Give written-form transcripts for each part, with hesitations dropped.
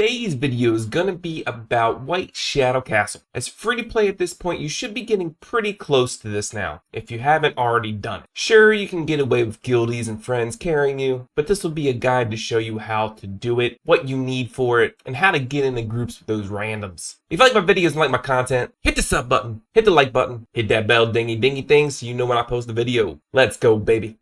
Today's video is gonna be about White Shadow Castle. As free to play at this point, you should be getting pretty close to this now, if you haven't already done it. Sure, you can get away with guildies and friends carrying you, but this will be a guide to show you how to do it, what you need for it, and how to get into groups with those randoms. If you like my videos and like my content, hit the sub button, hit the like button, hit that bell dingy dingy thing so you know when I post a video. Let's go, baby.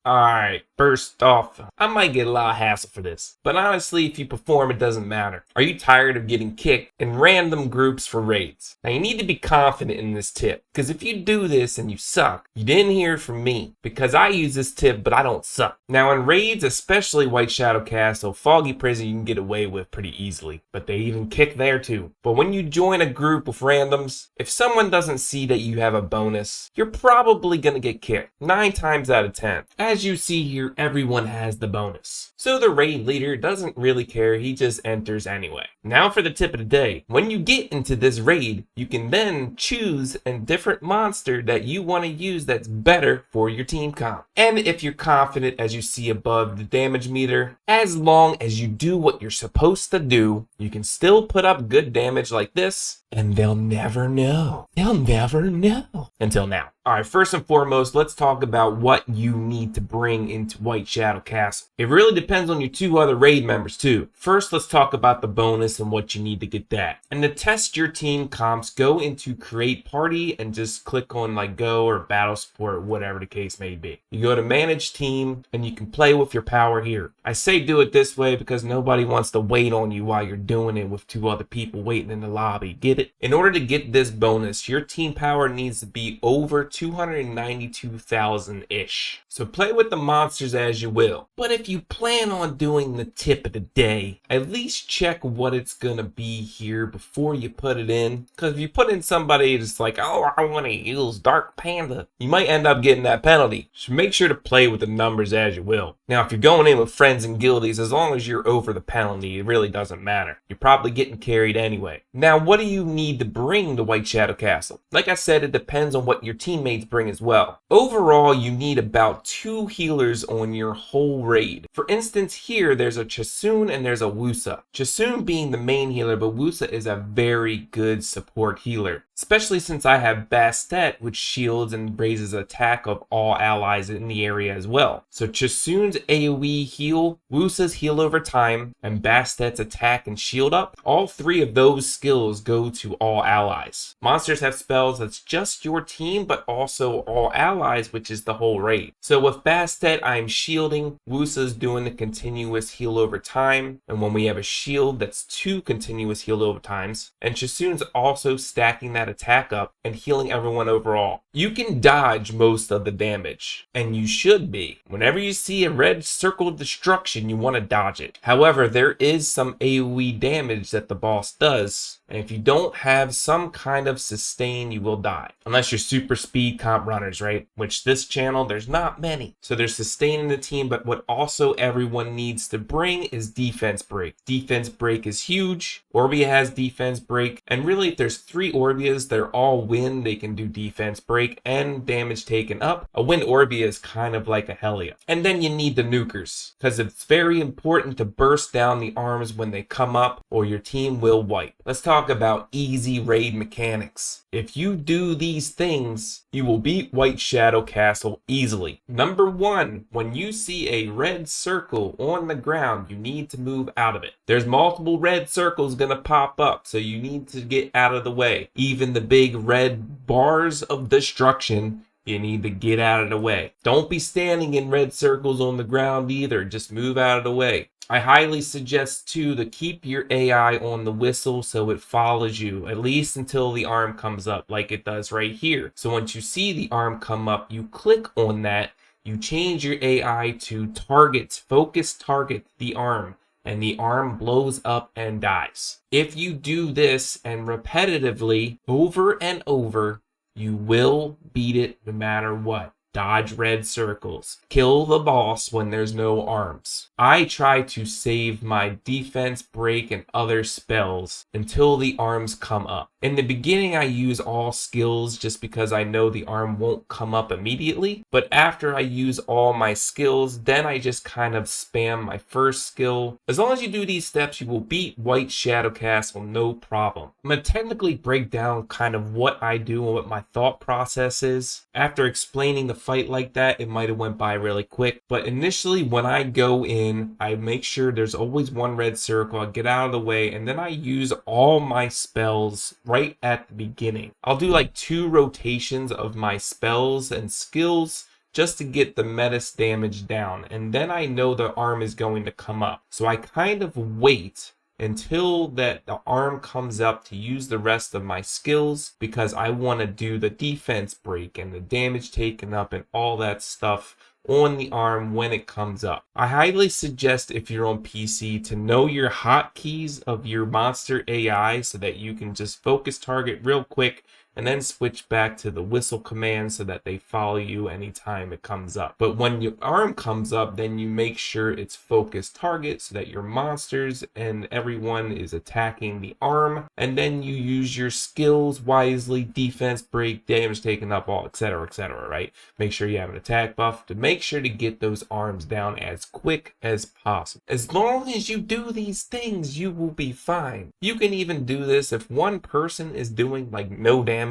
Alright, first off, I might get a lot of hassle for this, but honestly, if you perform, it doesn't matter. Are you tired of getting kicked in random groups for raids? Now, you need to be confident in this tip, because if you do this and you suck, you didn't hear from me, because I use this tip, but I don't suck. Now, in raids, especially White Shadow Castle, Foggy Prison you can get away with pretty easily, but they even kick there too. But when you join a group with randoms, if someone doesn't see that you have a bonus, you're probably gonna get kicked, 9 times out of 10. As you see here, everyone has the bonus. So the raid leader doesn't really care, he just enters anyway. Now for the tip of the day. When you get into this raid, you can then choose a different monster that you want to use that's better for your team comp. And if you're confident, as you see above the damage meter, as long as you do what you're supposed to do, you can still put up good damage like this, and they'll never know. They'll never know. Until now. Alright, first and foremost, let's talk about what you need to bring into White Shadow Castle. It really depends on your 2 other raid members too. First, let's talk about the bonus and what you need to get that. And to test your team comps, go into Create Party and just click on like Go or Battle Support, whatever the case may be. You go to Manage Team and you can play with your power here. I say do it this way because nobody wants to wait on you while you're doing it with 2 other people waiting in the lobby. Get it? In order to get this bonus, your team power needs to be over 292,000-ish. So play with the monsters as you will. But if you plan on doing the tip of the day, at least check what it's gonna be here before you put it in. Because if you put in somebody that's like, oh, I want to use Dark Panda, you might end up getting that penalty. So make sure to play with the numbers as you will. Now, if you're going in with friends and guildies, as long as you're over the penalty, it really doesn't matter. You're probably getting carried anyway. Now, what do you need to bring to White Shadow Castle? Like I said, it depends on what your teammates bring as well. Overall, you need about 2 healers on your whole raid. For instance, here there's a Chasun and there's a Wusa. Chasun being the main healer, but Wusa is a very good support healer. Especially since I have Bastet, which shields and raises attack of all allies in the area as well. So Chasun's AoE heal, Wusa's heal over time, and Bastet's attack and shield up, all 3 of those skills go to all allies. Monsters have spells that's just your team, but also all allies, which is the whole raid. So with Bastet, I'm shielding, Wusa's doing the continuous heal over time, and when we have a shield, that's 2 continuous heal over times, and Chasun's also stacking that attack up and healing everyone overall. You can dodge most of the damage, and you should be. Whenever you see a red circle of destruction, you want to dodge it. However, there is some AoE damage that the boss does, and if you don't have some kind of sustain, you will die. Unless you're super speed comp runners, right? Which this channel, there's not many. So there's sustain in the team, but what also everyone needs to bring is defense break. Defense break is huge. Orbia has defense break, and really if there's 3 Orbias, they're all wind, they can do defense break and damage taken up. A wind Orbia is kind of like a Helia. And then you need the nukers, because it's very important to burst down the arms when they come up, or your team will wipe. Let's talk about easy raid mechanics. If you do these things, you will beat White Shadow Castle easily. Number 1, when you see a red circle on the ground, you need to move out of it. There's multiple red circles gonna pop up, so you need to get out of the way. Even the big red bars of destruction, you need to get out of the way. Don't be standing in red circles on the ground either, just move out of the way. I highly suggest too to keep your AI on the whistle so it follows you, at least until the arm comes up like it does right here. So once you see the arm come up, you click on that, you change your AI to target, focus target the arm, and the arm blows up and dies. If you do this and repetitively over and over, you will beat it no matter what. dodge red circles, kill the boss when there's no arms. I try to save my defense, break, and other spells until the arms come up. In the beginning, I use all skills just because I know the arm won't come up immediately, but after I use all my skills, then I just kind of spam my first skill. As long as you do these steps, you will beat White Shadow Castle no problem. I'm going to technically break down kind of what I do and what my thought process is. After explaining the fight like that, it might have went by really quick, but initially when I go in, I make sure there's always one red circle, I get out of the way, and then I use all my spells right at the beginning. I'll do like 2 rotations of my spells and skills just to get the menace damage down, and then I know the arm is going to come up. So I kind of wait until that the arm comes up to use the rest of my skills because I want to do the defense break and the damage taken up and all that stuff on the arm when it comes up. I highly suggest if you're on PC to know your hotkeys of your monster AI so that you can just focus target real quick and then switch back to the whistle command so that they follow you anytime it comes up. But when your arm comes up, then you make sure it's focused target so that your monsters and everyone is attacking the arm, and then you use your skills wisely, defense, break, damage taken up, all etc, right? Make sure you have an attack buff to make sure to get those arms down as quick as possible. As long as you do these things, you will be fine. You can even do this if one person is doing like no damage,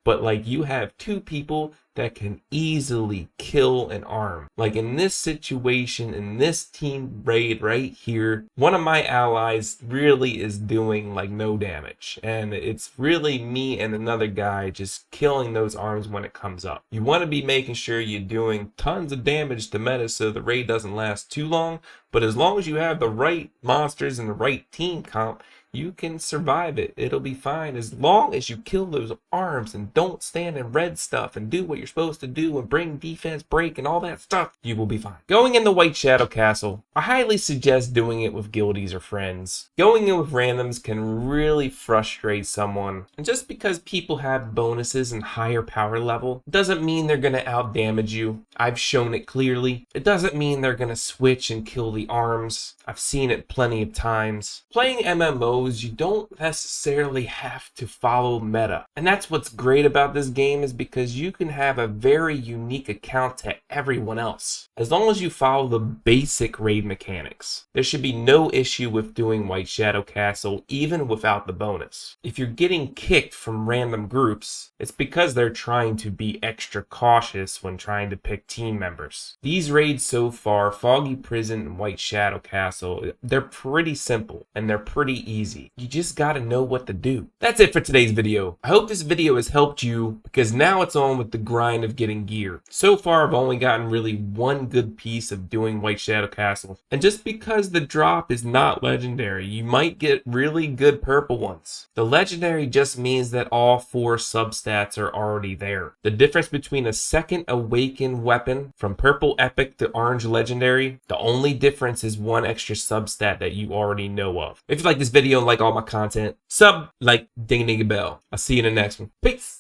but like you have 2 people that can easily kill an arm. Like in this situation, in this team raid right here, one of my allies really is doing like no damage, and it's really me and another guy just killing those arms when it comes up. You want to be making sure you're doing tons of damage to meta so the raid doesn't last too long, but as long as you have the right monsters and the right team comp, you can survive it. It'll be fine as long as you kill those arms and don't stand in red stuff and do what you're supposed to do and bring defense, break, and all that stuff. You will be fine. Going into White Shadow Castle, I highly suggest doing it with guildies or friends. Going in with randoms can really frustrate someone, and just because people have bonuses and higher power level doesn't mean they're going to outdamage you. I've shown it clearly. It doesn't mean they're going to switch and kill the arms. I've seen it plenty of times. Playing MMOs, you don't necessarily have to follow meta. And that's what's great about this game, is because you can have a very unique account to everyone else. As long as you follow the basic raid mechanics, there should be no issue with doing White Shadow Castle even without the bonus. If you're getting kicked from random groups, it's because they're trying to be extra cautious when trying to pick team members. These raids so far, Foggy Prison and White Shadow Castle, they're pretty simple and they're pretty easy. You just gotta know what to do. That's it for today's video. I hope this video has helped you, because now it's on with the grind of getting gear. So far I've only gotten really one good piece of doing White Shadow Castle, and just because the drop is not legendary, you might get really good purple ones. The legendary just means that all 4 substats are already there. The difference between a second awakened weapon from purple epic to orange legendary, the only difference is 1 extra substat that you already know of. If you like this video and like all my content, sub, like, ding ding a bell. I'll see you in the next one. Peace!